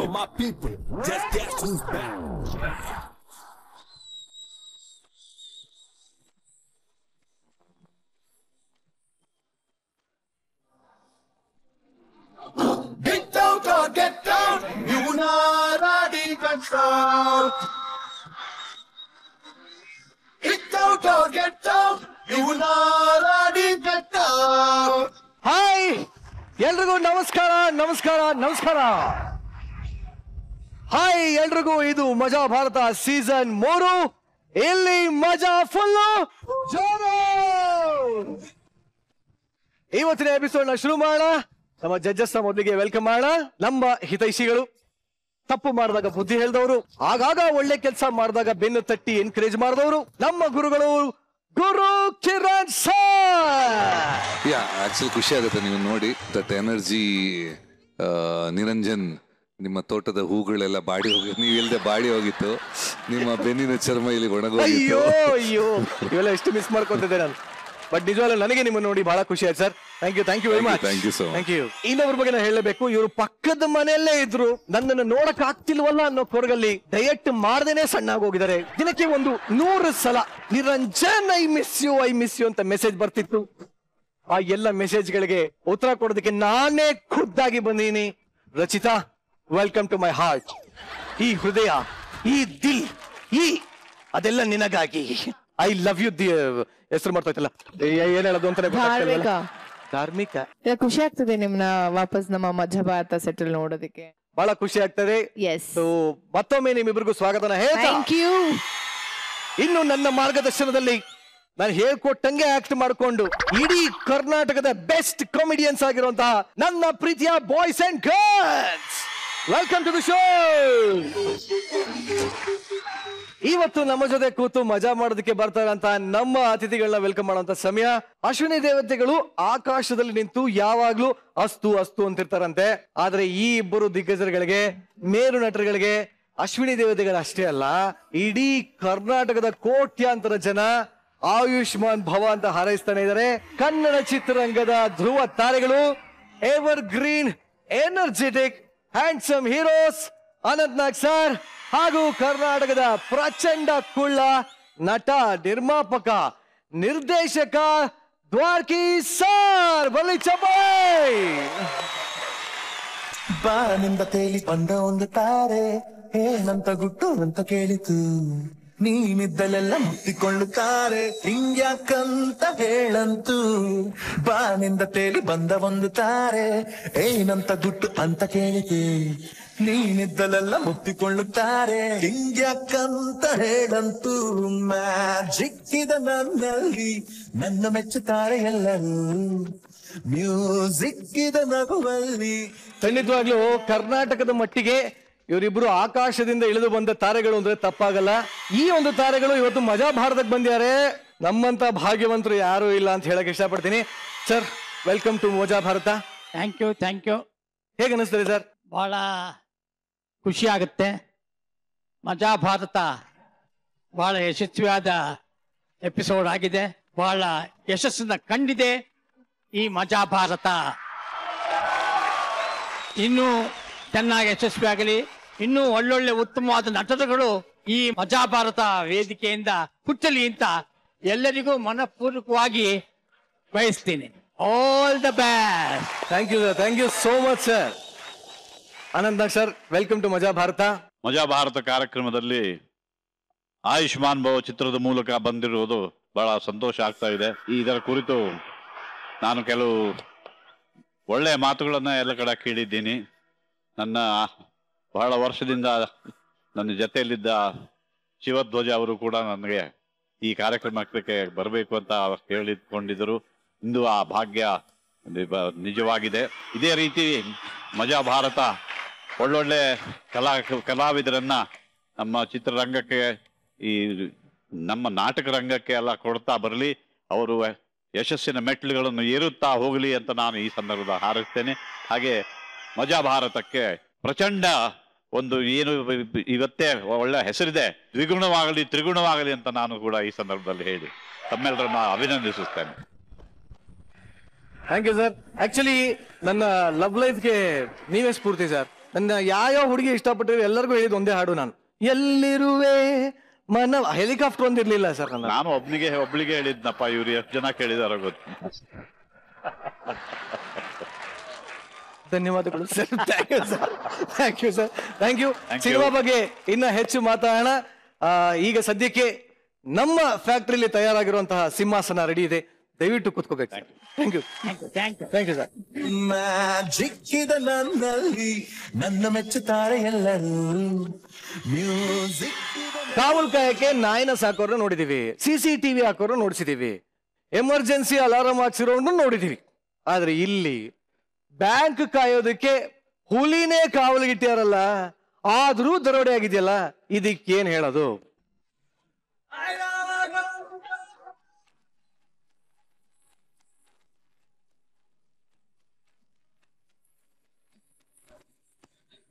Yo, my people, just guess who's back. Get out or get down, you not ready control. Get out or get down, you not ready get down. Hi ಎಲ್ರಿಗೂ ನಮಸ್ಕಾರ ನಮಸ್ಕಾರ ನಮಸ್ಕಾರ. Hi ಎಲ್ರಿಗೂ, ಇದು ಮಜಾ Bharat season 3. ಇಲ್ಲಿ ಮಜಾ full ಜೋರು. ಇವತ್ತಿನ ಎಪಿಸೋಡ್ ನ ಶುರು ಮಾಡೋಣ. ನಮ್ಮ ಜಡ್ಜಸ್ ಮೊದಲಿಗೆ ವೆಲ್ಕಮ್ ಮಾಡೋಣ. ನಮ್ಮ ಹಿತೈಷಿಗಳು, ತಪ್ಪು ಮಾಡಿದಾಗ ಬುದ್ಧಿ ಹೇಳಿದವರು, ಆಗಾಗ ಒಳ್ಳೆ ಕೆಲಸ ಮಾಡಿದಾಗ ಬೆನ್ನು ತಟ್ಟಿ ಎನ್ಕರೇಜ್ ಮಾಡಿದವರು, ನಮ್ಮ ಗುರುಗಳು ಗುರು ಕಿರಣ್ ಸರ್. ಆಕ್ಚುಲಿ ಖುಷಿ ಆಗುತ್ತೆ ನೀವು ನೋಡಿ ದಟ್ ಎನರ್ಜಿ. ನಿರಂಜನ್, ನಿಮ್ಮ ತೋಟದ ಹೂಗಳೆಲ್ಲ ಬಾಡಿ ಹೋಗಿ, ನೀವು ಇಲ್ಲದೆ ಬಾಡಿ ಹೋಗಿತ್ತು, ನಿಮ್ಮ ಬೆನ್ನಿನ ಚರ್ಮ ಇಲ್ಲಿ ಒಣಗೋಗಿತ್ತು. ಅಯ್ಯೋ ಇವೆಲ್ಲ ಎಷ್ಟು ಮಿಸ್ ಮಾಡ್ಕೊತಿದ್ದೆ ನಾನು. ಬಟ್ ನಿಜವಾಗ್ಲೂ ನನಗೆ ನಿಮ್ಮ ನೋಡಿ ಬಹಳ ಖುಷಿ ಆಯ್ತು sir. Thank you very much. Thank you so much. Thank you. ಇನ್ನೊಬ್ಬರ ಬಗ್ಗೆ ನಾನು ಹೇಳಬೇಕು, ಇವರು ಪಕ್ಕದ ಮನೆಯಲ್ಲೇ ಇದ್ರು, ನನ್ನನ್ನು ನೋಡಕ್ ಆಗ್ತಿಲ್ವಲ್ಲ ಅನ್ನೋ ಕೊರಗಲ್ಲಿ ಡಯಟ್ ಮಾಡ್ದೇನೆ ಸಣ್ಣ ಹೋಗಿದ್ದಾರೆ. ದಿನಕ್ಕೆ 100 ಸಲ ನಿರಂಜನ್ ಐ ಮಿಸ್ ಯು ಅಂತ ಮೆಸೇಜ್ ಬರ್ತಿತ್ತು. ಆ ಎಲ್ಲ ಮೆಸೇಜ್ಗಳಿಗೆ ಉತ್ತರ ಕೊಡೋದಕ್ಕೆ ನಾನೇ ಖುದ್ದಾಗಿ ಬಂದೀನಿ. Rachita, welcome to my heart. ಈ ಹೃದಯ, ಈ ದಿಲ್, ಅದೆಲ್ಲ ನಿನಗಾಗಿ. I love you. ಹೆಸರು ಮಾಡ್ತೈತಲ್ಲ, ಏನ್ ಹೇಳೋದು ಅಂತಾನೆ ಧಾರ್ಮಿಕ. ಖುಷಿ ಆಗ್ತದೆ ನಿಮ್ನ ವಾಪಸ್ ನಮ್ಮ ಮಜಾ ಭಾರತ ಸೆಟಲ್ ನೋಡೋದಕ್ಕೆ. ಬಹಳ ಖುಷಿ ಆಗ್ತದೆ. ಮತ್ತೊಮ್ಮೆ ನಿಮ್ಮಿಬ್ರಿಗೂ ಸ್ವಾಗತನ ಹೇಳ್ತಾ, ಇನ್ನು ನನ್ನ ಮಾರ್ಗದರ್ಶನದಲ್ಲಿ ನಾನು ಹೇಳ್ಕೊಟ್ಟಂಗೆ ಆಕ್ಟ್ ಮಾಡಿಕೊಂಡು ಇಡೀ ಕರ್ನಾಟಕದ ಬೆಸ್ಟ್ ಕಾಮಿಡಿಯನ್ಸ್ ಆಗಿರುವಂತಹ ನನ್ನ ಪ್ರೀತಿಯ boys and girls, welcome to the show. ಇವತ್ತು ನಮ್ಮ ಜೊತೆ ಕೂತು ಮಜಾ ಮಾಡೋದಕ್ಕೆ ಬರ್ತಾರಂತ ನಮ್ಮ ಅತಿಥಿಗಳನ್ನ ವೆಲ್ಕಮ್ ಮಾಡುವಂತ ಸಮಯ. ಅಶ್ವಿನಿ ದೇವತೆಗಳು ಆಕಾಶದಲ್ಲಿ ನಿಂತು ಯಾವಾಗ್ಲೂ ಅಸ್ತು ಅಸ್ತು ಅಂತಿರ್ತಾರಂತೆ. ಆದ್ರೆ ಈ ಇಬ್ಬರು ದಿಗ್ಗಜರುಗಳಿಗೆ, ಮೇರು ನಟರುಗಳಿಗೆ ಅಶ್ವಿನಿ ದೇವತೆಗಳು ಅಷ್ಟೇ ಅಲ್ಲ, ಇಡೀ ಕರ್ನಾಟಕದ ಕೋಟ್ಯಾಂತರ ಜನ ಆಯುಷ್ಮಾನ್ ಭವ ಅಂತ ಹಾರೈಸ್ತಾನೆ ಇದ್ದಾರೆ. ಕನ್ನಡ ಚಿತ್ರರಂಗದ ಧ್ರುವ ತಾರೆಗಳು, evergreen energetic handsome heroes Anant Nag sir, ಹಾಗೂ ಕರ್ನಾಟಕದ ಪ್ರಚಂಡ ಕುಳ್ಳ ನಟ, ನಿರ್ಮಾಪಕ, ನಿರ್ದೇಶಕ ದ್ವಾರಕಿ ಸರ್. ಬಲಿ ಚಪಾಯ್. ಬಾನಿಂದ ತೇಲಿ ಬಂದ ಒಂದು ತಾರೆ, ಏನಂತ ಗುಟ್ಟು ಅಂತ ಕೇಳಿತು, ನೀನಿದ್ದಲೆಲ್ಲ ಮುಟ್ಟಿಕೊಳ್ಳುತ್ತಾರೆ, ಹಿಂಗ್ಯಾಕಂತ ಹೇಳಂತು. ಬಾನಿಂದ ತೇಲಿ ಬಂದ ಒಂದು ತಾರೆ, ಏನಂತ ಗುಟ್ಟು ಅಂತ ಕೇಳಿತು, ನೀನಿದ್ದಲೆಲ್ಲ ಮುಟ್ಟಿಕೊಳ್ಳುತ್ತಾರೆ, ಹಿಂಗ್ಯಾಕಂತ ಹೇಳಂತು. ಮ್ಯಾಜಿಕ್ ಇದೆ ನನ್ನಲ್ಲಿ, ನನ್ನ ಮೆಚ್ಚುತ್ತಾರೆ ಎಲ್ಲರೂ, ಮ್ಯೂಸಿಕ್ ಇದೆ ನಗುವಲ್ಲಿ. ಖಂಡಿತವಾಗ್ಲೂ ಕರ್ನಾಟಕದ ಮಟ್ಟಿಗೆ ಇವರಿಬ್ರು ಆಕಾಶದಿಂದ ಇಳಿದು ಬಂದ ತಾರೆಗಳು ಅಂದ್ರೆ ತಪ್ಪಾಗಲ್ಲ. ಈ ಒಂದು ತಾರೆಗಳು ಇವತ್ತು ಮಜಾ ಭಾರತಕ್ಕೆ ಬಂದಿದ್ದಾರೆ. ನಮ್ಮಂತ ಭಾಗ್ಯವಂತರು ಯಾರು ಇಲ್ಲ ಅಂತ ಹೇಳಕ್ ಇಷ್ಟಪಡ್ತೀನಿ. Sir, welcome to Majaa Bharat. Thank you. ಹೇಗೆ ಅನಿಸ್ತದೆ ಸರ್? ಬಹಳ ಖುಷಿ ಆಗುತ್ತೆ. ಮಜಾ ಭಾರತ ಬಹಳ ಯಶಸ್ವಿಯಾದ ಎಪಿಸೋಡ್ ಆಗಿದೆ. ಬಹಳ ಯಶಸ್ಸನ್ನ ಕಂಡಿದೆ ಈ ಮಜಾ ಭಾರತ. ಇನ್ನೂ ಚೆನ್ನಾಗಿ ಯಶಸ್ವಿಯಾಗಲಿ. ಇನ್ನೂ ಒಳ್ಳೊಳ್ಳೆ ಉತ್ತಮವಾದ ನಟರುಗಳು ಈ ಮಜಾ ಭಾರತ ವೇದಿಕೆಯಿಂದ ಹುಟ್ಟಲಿ ಅಂತ ಎಲ್ಲರಿಗೂ ಮನಪೂರ್ವಕವಾಗಿ ಬಯಸ್ತೀನಿ. All the best. Thank you so much sir. Anant Nag sir, welcome to Majaa Bharatha. ಮಜಾ ಭಾರತ ಕಾರ್ಯಕ್ರಮದಲ್ಲಿ ಆಯುಷ್ಮಾನ್ ಭವ ಚಿತ್ರದ ಮೂಲಕ ಬಂದಿರುವುದು ಬಹಳ ಸಂತೋಷ ಆಗ್ತಾ ಇದೆ. ಇದರ ಕುರಿತು ನಾನು ಕೆಲವು ಒಳ್ಳೆಯ ಮಾತುಗಳನ್ನ ಎಲ್ಲ ಕಡೆ ಕೇಳಿದ್ದೀನಿ. ನನ್ನ ಬಹಳ ವರ್ಷದಿಂದ ನನ್ನ ಜೊತೆಯಲ್ಲಿದ್ದ ಶಿವಧ್ವಜ ಅವರು ಕೂಡ ನನಗೆ ಈ ಕಾರ್ಯಕ್ರಮಕ್ಕೆ ಬರಬೇಕು ಅಂತ ಹೇಳಿಕೊಂಡಿದ್ದರು. ಇಂದು ಆ ಭಾಗ್ಯ ನಿಜವಾಗಿದೆ. ಇದೇ ರೀತಿ ಮಜಾ ಭಾರತ ಒಳ್ಳೊಳ್ಳೆ ಕಲಾವಿದರನ್ನ ನಮ್ಮ ಚಿತ್ರರಂಗಕ್ಕೆ, ಈ ನಮ್ಮ ನಾಟಕ ರಂಗಕ್ಕೆ ಎಲ್ಲ ಕೊಡ್ತಾ ಬರಲಿ. ಅವರು ಯಶಸ್ಸಿನ ಮೆಟ್ಲುಗಳನ್ನು ಏರುತ್ತಾ ಹೋಗಲಿ ಅಂತ ನಾನು ಈ ಸಂದರ್ಭದ ಹಾರೈಸ್ತೇನೆ. ಹಾಗೆ ಮಜಾ ಭಾರತಕ್ಕೆ ಪ್ರಚಂಡ ಒಂದು ಏನು ಇವತ್ತೇ ಒಳ್ಳೆ ಹೆಸರಿದೆ, ದ್ವಿಗುಣವಾಗಲಿ ತ್ರಿಗುಣವಾಗಲಿ ಅಂತ ನಾನು ಕೂಡ ಈ ಸಂದರ್ಭದಲ್ಲಿ ಹೇಳಿ ತಮ್ಮೆಲ್ಲರನ್ನ ಅಭಿನಂದಿಸುತ್ತೇನೆ. Thank you sir. ಆಕ್ಚುಲಿ ನನ್ನ ಲವ್ ಲೈಫ್ಗೆ ನೀವೇ ಸ್ಫೂರ್ತಿ ಸರ್. ನನ್ನ ಯಾವ ಹುಡುಗಿ ಇಷ್ಟಪಟ್ಟಿರೋ ಎಲ್ಲರಿಗೂ ಹೇಳಿದ್ ಒಂದೇ ಹಾಡು ನಾನು. ಎಲ್ಲಿರುವೆ ಮನ ಹೆಲಿಕಾಪ್ಟರ್ ಒಂದಿರ್ಲಿಲ್ಲ ಸರ್. ನಾನು ಒಬ್ಳಿಗೆ ಹೇಳಿದ್ನಪ್ಪ, ಇವ್ರು ಎಷ್ಟು ಜನ ಕೇಳಿದಾರೋ ಗೊತ್ತು. ಧನ್ಯವಾದಗಳು sir. Thank you sir. Thank you sir. Thank you. Cinema ಬಗ್ಗೆ ಇನ್ನ ಹೆಚ್ಚು ಮಾತಾಡೋಣ. ಈಗ ಸದ್ಯಕ್ಕೆ ನಮ್ಮ ಫ್ಯಾಕ್ಟರಿಲಿ ತಯಾರಾಗಿರುವಂತಹ ಸಿಂಹಾಸನ ರೆಡಿ ಇದೆ, ದಯವಿಟ್ಟು ಕೂತ್ಕೋಬೇಕು. Thank you. Thank you sir. Magic ಇದೆ ನನ್ನಲ್ಲಿ, ನನ್ನ ಮೆಚ್ಚುತ್ತಾರೆ ಎಲ್ಲರೂ. ಮ್ಯೂಸಿಕ್ ಕಾವಲ್ ಕಾಯಕ್ಕೆ ನಾಯಿನ ಸಾಕೋರು ನೋಡಿದೀವಿ, CCTV ಹಾಕೋರು ನೋಡಿಸಿದೀವಿ, ಎಮರ್ಜೆನ್ಸಿ ಅಲಾರಾಮ್ ಹಾಕ್ಸಿರೋನು ನೋಡಿದೀವಿ. ಆದ್ರೆ ಇಲ್ಲಿ ಬ್ಯಾಂಕ್ ಕಾಯೋದಕ್ಕೆ ಹುಲಿನೇ ಕಾವಲಿಗಿಟ್ಟಾರಲ್ಲ, ಆದ್ರೂ ದರೋಡೆ ಆಗಿದೆಯಲ್ಲ, ಇದಕ್ಕೇನ್ ಹೇಳೋದು?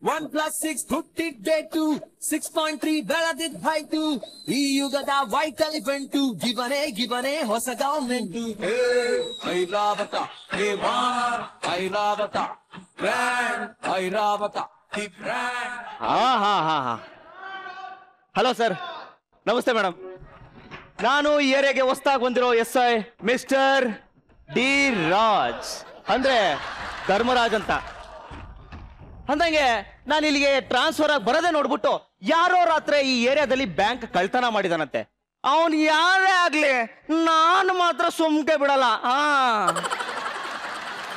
One plus six ಹುಟ್ಟಿದ್ದೇಟು 6.3 ಬೆಳೆದಿದ್ದ ಹೈಟು. ಈ ಯುಗದ ವೈಟ್ ಎಲಿಫೆಂಟು, ಗಿವನೆ ಹೊಸ government. Airavata Airavata brand Airavata the brand. Hello sir, ನಮಸ್ತೆ ಮೇಡಮ್. ನಾನು ಈ ಏರಿಯಾಗೆ ಹೊಸದಾಗಿ ಬಂದಿರೋ SI ಮಿಸ್ಟರ್ ಡಿ ರಾಜ್, ಅಂದ್ರೆ ಧರ್ಮರಾಜ್ ಅಂತ. ಅಂದಂಗೆ ನಾನು ಇಲ್ಲಿಗೆ ಟ್ರಾನ್ಸ್ಫರ್ ಆಗಿ ಬರದೆ ನೋಡ್ಬಿಟ್ಟು ಯಾರೋ ರಾತ್ರಿ ಈ ಏರಿಯಾದಲ್ಲಿ ಬ್ಯಾಂಕ್ ಕಳ್ತನ ಮಾಡಿದಾನಂತೆ. ಅವನು ಯಾರೇ ಆಗ್ಲಿ ನಾನು ಮಾತ್ರ ಸುಮ್ಕೆ ಬಿಡಲ್ಲ.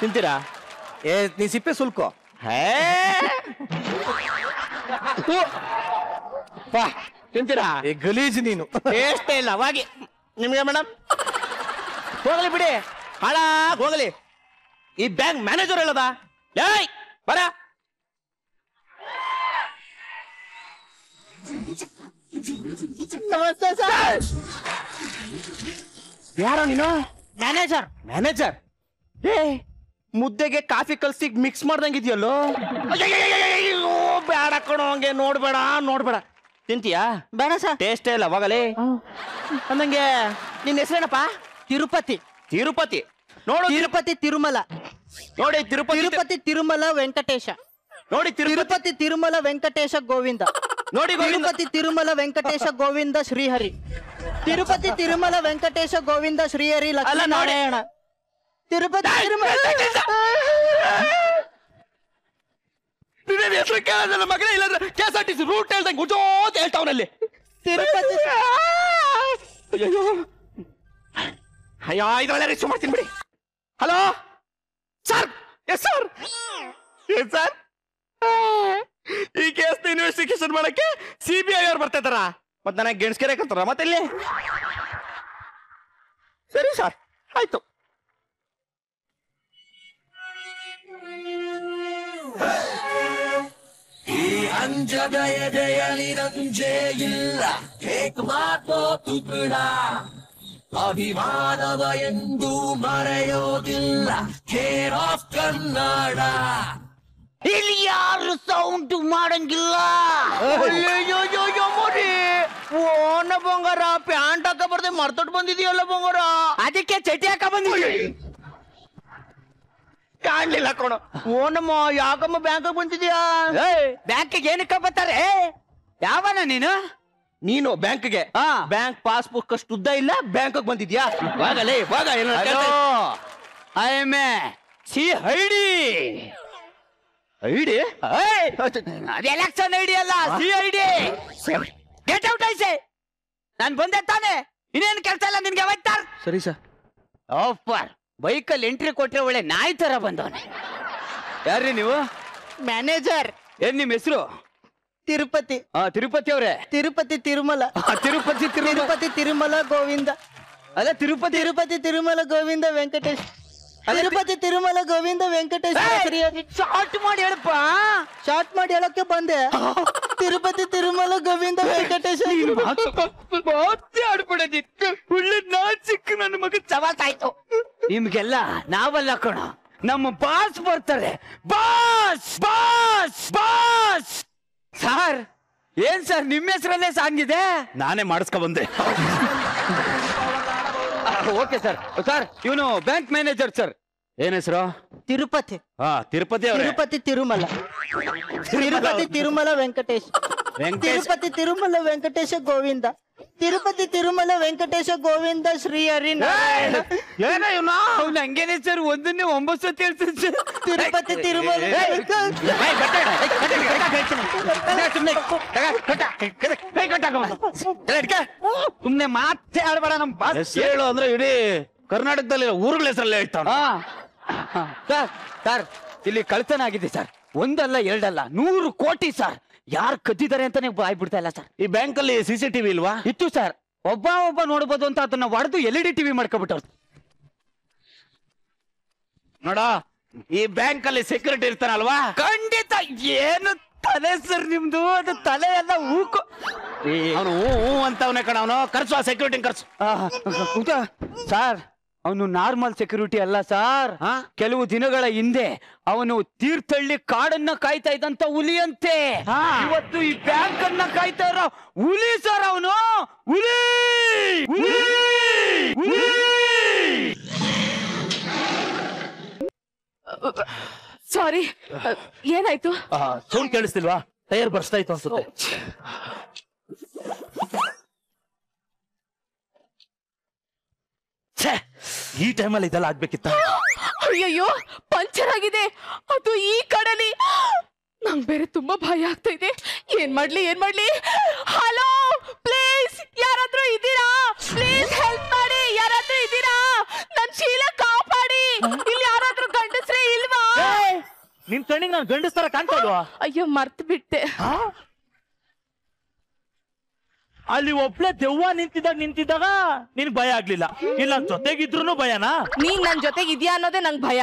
ತಿಂತೀರಾ? ನೀ ಸಿಪ್ಪೆ ಸುಲ್ಕೋ. ತಿಂತೀರಾ? ಗಲೀಜ್ ನೀನು. ಎಷ್ಟೇ ಇಲ್ಲ ಅವಾಗಿ ನಿಮ್ಗೆ ಮೇಡಮ್. ಹೋಗ್ಲಿ ಬಿಡಿ, ಹಾಳಾಗ್ ಹೋಗ್ಲಿ. ಈ ಬ್ಯಾಂಕ್ ಮ್ಯಾನೇಜರ್ ಹೇಳದ? ಏಯ್ ಬರ. ನಮಸ್ತೆ ಸರ್. ಯಾರೋ ನೀನು? ಮ್ಯಾನೇಜರ್. ಮ್ಯಾನೇಜರ್? ಏ ಮುದ್ದೆಗೆ ಕಾಫಿ ಕಲ್ಸಿ ಮಿಕ್ಸ್ ಮಾಡ್ದಂಗಿದ್ಯಲ್ಲೋ. ಬೇಡ ಕಣೋ, ಹಂಗೆ ನೋಡ್ಬೇಡ. ತಿಂತೀಯಾ? ಬೇಡ ಸರ್, ಟೇಸ್ಟೇ ಇಲ್ಲ. ಹೋಗಲಿ. ಅಂದಂಗೆ ನಿನ್ನ ಹೆಸರೇನಪ್ಪ? ತಿರುಪತಿ. ನೋಡು, ತಿರುಪತಿ ತಿರುಮಲ. ನೋಡಿ ತಿರುಪತಿ ತಿರುಮಲ ವೆಂಕಟೇಶ. ನೋಡಿ ತಿರುಪತಿ ತಿರುಮಲ ವೆಂಕಟೇಶ ಗೋವಿಂದ. ನೋಡಿ ತಿರುಪತಿ ತಿರುಮಲ ವೆಂಕಟೇಶ ಗೋವಿಂದ ಶ್ರೀಹರಿ. ತಿರುಪತಿ ತಿರುಮಲ ವೆಂಕಟೇಶ ಗೋವಿಂದ ಶ್ರೀಹರಿ ಲಕ್ಷ್ಮೀನಾರಾಯಣ. ತಿರುಪತಿ ತಿರುಮಲ ಹೆಸರು ಕೇಳೋದಲ್ಲ ಮಗನೇ, ಇಲ್ಲಾಂದ್ರೆ KSRTC ರೂಟ್ ಹೇಳ್ದಂಗೆ ಉಜೋತ್ ಹೇಳ್ತಾವನಲ್ಲಿ. ತಿರುಪತಿ ಅಯ್ಯೋ ಇದ್ರೊಳ್ಳೆ ರಿಸೀವ್ ಮಾಡ್ತೀನಿ ಬಿಡಿ. Hello sir. Yes sir. ಈ ಕೇಸ್ ಇನ್ವೆಸ್ಟಿಗೇಷನ್ ಮಾಡಕ್ಕೆ CBI ಅವ್ರು ಬರ್ತಾ ಇದಾರ. ಮತ್ತೆ ನನಗೆ ಗೆಣಸ್ಕೆರೆ ಕರ್ತಾರ ಮತ್ತೆ ಇಲ್ಲಿ. ಸರಿ ಸರ್, ಆಯ್ತು. ಈ ಅಂಜದ ಎದೆಯಲಿ ರಂಜೆ ಇಲ್ಲ, ಕೇಕ್ ಮಾತೋತು ಬಿಡ. ಅಭಿಮಾನವ ಎಂದು ಮರೆಯೋದಿಲ್ಲ, ಕೇರ್ ಆಫ್ ಕನ್ನಡ. ಇಲ್ಲಿ ಯಾರು ಸೌಂಡ್ ಮಾಡಂಗಿಲ್ಲ. ಓನ ಬಂಗಾರ, ಪ್ಯಾಂಟ್ ಹಾಕ ಬರ್ದೆ ಮರ್ತೊಟ್ಟು ಬಂದಿದೀಯಲ್ಲ ಬಂಗಾರ, ಅದಕ್ಕೆ ಚಟಿ ಹಾಕ ಬಂದಿದ್ವಿ. ಕಾಣ್ಲಿಲ್ಲ ಕಣೋ. ಓನಮ್ಮ ಯಾಕಮ್ಮ ಬ್ಯಾಂಕ್ ಬಂದಿದ್ಯಾ? ಬ್ಯಾಂಕಿಗೆ ಏನಕ್ಕ ಬರ್ತಾರೆ? ಯಾವನ ನೀನು ಬ್ಯಾಂಕ್ಗೆ? ಬ್ಯಾಂಕ್ ಪಾಸ್ಬುಕ್ ಅಷ್ಟು ಉದ್ದ ಇಲ್ಲ, ಬ್ಯಾಂಕ್ ಬಂದಿದ್ಯಾ? ಹೋಗಲೇ ಹೋಗ. ಐಡಿ ಎಲೆಕ್ಷನ್ ಐಡಿ ಅಲ್ಲ, CID. ಗೆಟ್ ಔಟ್ ಐಸೆ. ನಾನ್ ಬಂದೆ ತಾನೆ, ಇನ್ನೇನು ಕೆಲಸ ಇಲ್ಲ ನಿನ್ಗೆ. ಹೋಯ್ತಾರ. ಸರಿ ಸರ್. ಆಫರ್ ಬೈಕಲ್ಲಿ ಎಂಟ್ರಿ ಕೊಟ್ರೆ ಒಳ್ಳೆ ನಾಯಿ ತರ ಬಂದವನೆ. ಯಾರ್ರಿ ನೀವು? ಮ್ಯಾನೇಜರ್. ಏನ್ ನಿಮ್ ಹೆಸರು? ತಿರುಪತಿ. ತಿರುಪತಿ ಅವ್ರೆ? ತಿರುಪತಿ ತಿರುಮಲ. ತಿರುಪತಿ ತಿರುಮಲ ಗೋವಿಂದ. ಅಲ್ಲ ತಿರುಪತಿ ತಿರುಮಲ ಗೋವಿಂದ ವೆಂಕಟೇಶ್. ತಿರುಪತಿ ತಿರುಮಲ ಗೋವಿಂದ ವೆಂಕಟೇಶ್. ಶಾರ್ಟ್ ಮಾಡಿ ಹೇಳಪ್ಪ. ಶಾರ್ಟ್ ಮಾಡಿ ಹೇಳಕ್ಕೆ ಬಂದೆ. ತಿರುಪತಿ ತಿರುಮಲ ಗೋವಿಂದ ವೆಂಕಟೇಶ್. ಆಡ್ಬಿಡೋದಿತ್ತು. ಒಳ್ಳೆ ಚಿಕ್ಕ ನನ್ನ ಮಗ ಚವಾತಾಯ್ತು. ನಿಮ್ಗೆಲ್ಲ ನಾವಲ್ಲ ಕಣ, ನಮ್ಮ ಬಾಸ್ ಬರ್ತಾರೆ. Boss boss boss. ಸರ್ ಏನ್ ಸರ್ ನಿಮ್ಮ ಹೆಸರಲ್ಲೇ ಸಾಂಗ್ ಇದೆ? ನಾನೇ ಮಾಡಿಸ್ಕೊ ಬಂದೆ. Okay sir. ಸರ್ ಇವನು ಬ್ಯಾಂಕ್ ಮ್ಯಾನೇಜರ್ ಸರ್. ಏನ್ ಹೆಸರು? ತಿರುಪತಿ ತಿರುಪತಿ ತಿರುಪತಿ ತಿರುಮಲ ತಿರುಪತಿ ತಿರುಮಲ ವೆಂಕಟೇಶ್ ತಿರುಪತಿ ತಿರುಮಲ ವೆಂಕಟೇಶ ಗೋವಿಂದ ತಿರುಪತಿ ತಿರುಮಲ ವೆಂಕಟೇಶ ಗೋವಿಂದ ಶ್ರೀ ಹರಿನಾರಾಯಣ. ಏನೋ ಇವನು ಅವ್ನು ಹಂಗೇನೆ ಸರ್ ಒಂದನ್ನೇ 9 ಸತಿ ಹೇಳ್ತೀನಿ ಸರ್. ತಿರುಪತಿ ತಿರುಮಲ ಸುಮ್ನೆ ಮಾತೇ ಆಡ್ಬೇಡ. ನಮ್ ಹೇಳು ಅಂದ್ರೆ ಇಡೀ ಕರ್ನಾಟಕದಲ್ಲಿ ಊರುಗಳ ಹೆಸರಲ್ಲೇ ಹೇಳ್ತಾವ. ಸರ್ ಸರ್ ಇಲ್ಲಿ ಕಳ್ತನ ಆಗಿದೆ ಸರ್. ಒಂದಲ್ಲ ಎರಡಲ್ಲ 100 ಕೋಟಿ ಸರ್. ಯಾರು ಕದ್ದಿದ್ದಾರೆ ಅಂತಾನೆ ಬಾಯ್ಬಿಡ್ತಾ ಇಲ್ಲ ಸರ್. ಈ ಬ್ಯಾಂಕ್ ಅಲ್ಲಿ CCTV ಇಲ್ವಾ? ಇತ್ತು ಸರ್. ಒಬ್ಬ ನೋಡ್ಬೋದು ಅಂತ ಅದನ್ನ ಹೊಡೆದು LED TV ಮಾಡ್ಕೊಬಿಟ್ಟವ್ರು. ನೋಡ, ಈ ಬ್ಯಾಂಕ್ ಅಲ್ಲಿ ಸೆಕ್ಯೂರಿಟಿ ಇರ್ತಾನಲ್ವಾ? ಖಂಡಿತ. ಏನು ತಲೆ ಸರ್ ನಿಮ್ದು? ಅದು ತಲೆ ಎಲ್ಲ ಹೂಕು. ಅವನು ಹೂ ಅಂತವನೇ ಕಣ. ಅವನು ಖರ್ಚು ಸೆಕ್ಯೂರಿಟಿ ಖರ್ಚು ಸರ್. ಅವನು ನಾರ್ಮಲ್ ಸೆಕ್ಯೂರಿಟಿ ಅಲ್ಲ ಸರ್. ಕೆಲವು ದಿನಗಳ ಹಿಂದೆ ಅವನು ತೀರ್ಥಹಳ್ಳಿ ಕಾಡನ್ನ ಕಾಯ್ತಾ ಇದ್ದಂತ ಹುಲಿಯಂತೆ. ಇವತ್ತು ಈ ಬ್ಯಾಂಕ್ ಅನ್ನ ಕಾಯ್ತಾ ಇರೋ ಹುಲಿ ಸರ್ ಅವನು. ಹುಲಿ ಸಾರಿ, ಏನಾಯ್ತು? ಸೌಂಡ್ ಕೇಳಿಸ್ತಿಲ್ವಾ? ಟೈರ್ ಬರ್ಸ್ತಾ ಇತ್ತು ಅನ್ಸುತ್ತೆ. ಈ ಟೈಮಲ್ಲಿ ಇದೆಲ್ಲ ಆಗ್ಬೇಕಿತ್ತ? ಅಯ್ಯಯ್ಯೋ, ಪಂಚರ್ ಆಗಿದೆ. ಅದು ಈ ಕಡಲಿ. ನಂಗ್ ಬೇರೆ ತುಂಬಾ ಭಯ ಆಗ್ತಾ ಇದೆ. ಏನ್ ಮಾಡ್ಲಿ? ಹಲೋ, ಪ್ಲೀಸ್ ಯಾರಾದ್ರೂ ಇದ್ದೀರಾ? ಪ್ಲೀಸ್ ಹೆಲ್ಪ್ ಮಾಡಿ. ಯಾರಾದ್ರೂ ಇದ್ದೀರಾ? ನನ್ ಶೀಲ ಕಾಪಾಡಿ. ಇಲ್ಲಿ ಯಾರಾದ್ರೂ ಗಂಡಸ್ರೇ ಇಲ್ವಾ? ನಿನ್ ಕಣ್ಣಿಗೆ ನಾನು ಗಂಡಸ್ತರ ಕಾಣ್ತಾ ಇಲ್ವಾ? ಅಯ್ಯೋ, ಮರ್ತು ಬಿಟ್ಟೆ. ಅಲ್ಲಿ ಒಬ್ಳೆ ದೆವ್ವ ನಿಂತಿದ್ದಾಗ ನಿನ್ಗೆ ಭಯ ಆಗ್ಲಿಲ್ಲ. ಇಲ್ಲ ಜೊತೆಗಿದ್ರು ಭಯನಾ? ನೀನ್ ನನ್ ಜೊತೆಗೆ ಇದೆಯಾ ಅನ್ನೋದೇ ನಂಗ್ ಭಯ.